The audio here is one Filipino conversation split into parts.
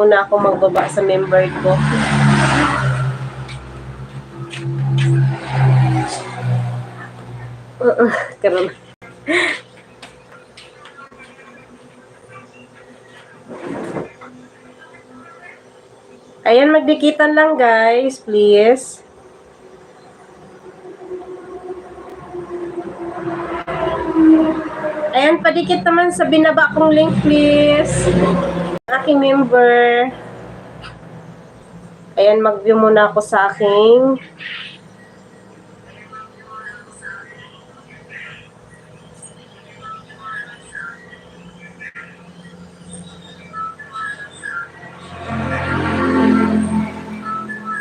muna ako magbaba sa member ko. Karon. Ayan, magdikitan lang guys, please. Ayan, padikit naman sa binaba kong link, please. Aking member. Ayan, mag-view muna ako sa aking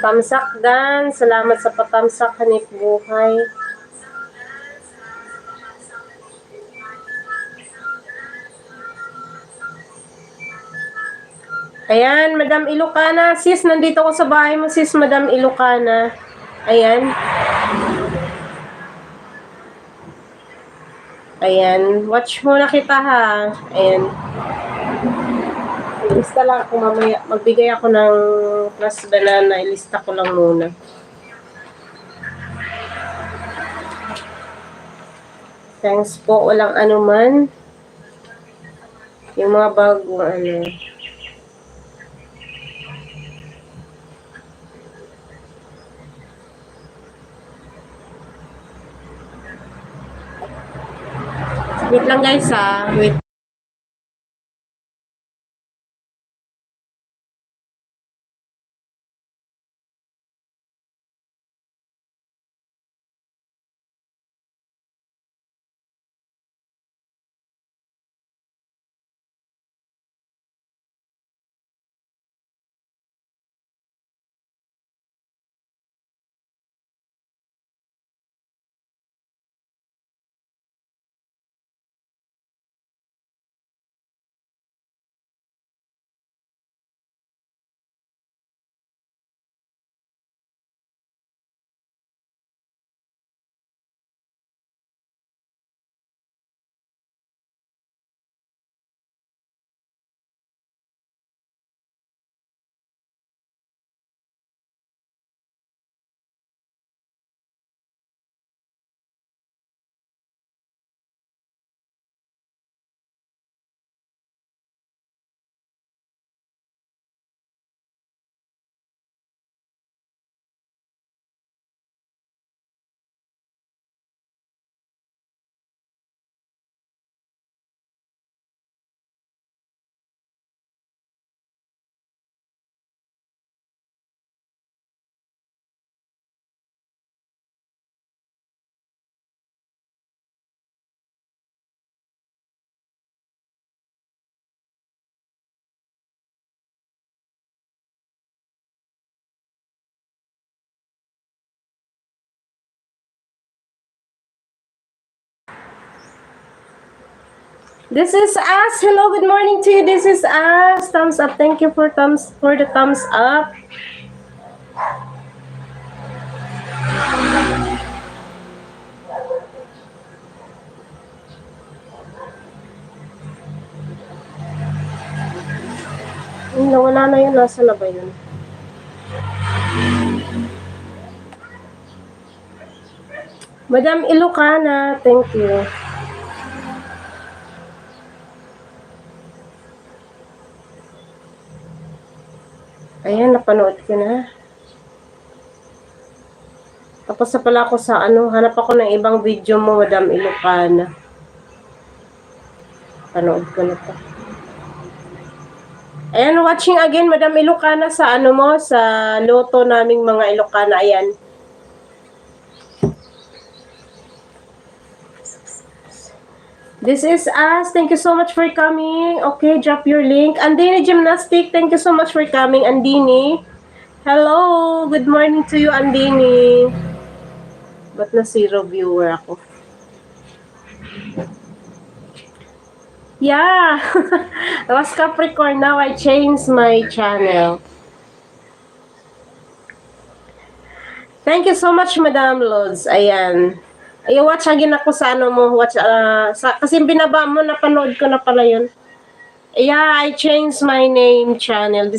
tamsak dan. Salamat sa patamsak, hanip buhay. Ayan, Madam Ilocana. Sis, nandito ko sa bahay mo, sis, Madam Ilocana. Ayan. Ayan. Watch muna kita, ha. Ayan. Ilista lang ako mamaya. Magbigay ako ng plus banana. Ilista ko lang muna. Thanks po. Walang anuman. Yung mga bago, ano. Wait lang guys, ha. Wait. This is us. Hello, good morning to you. This is us. Thumbs up. Thank you for the thumbs up. Nawala na yun. Nasa na ba yun? Madam Ilocana, thank you. Ayan, napanood ko na. Tapos na pala ako sa ano, hanap ako ng ibang video mo, Madam Ilocana. Panood ko na to. Ayan, watching again, Madam Ilocana, sa ano mo, sa loto naming mga Ilocana. Ayan. This is us. Thank you so much for coming. Okay, drop your link. Andini Gymnastic, thank you so much for coming, Andini. Hello, good morning to you, Andini. Ba't na zero viewer ako? Yeah. I was Capricorn. Now I changed my channel. Thank you so much, Madam Lods. Ayan. Ay, watch again ako sa ano mo. Watch, kasi binaba mo, napanood ko na pala yun. Yeah, I changed my name channel.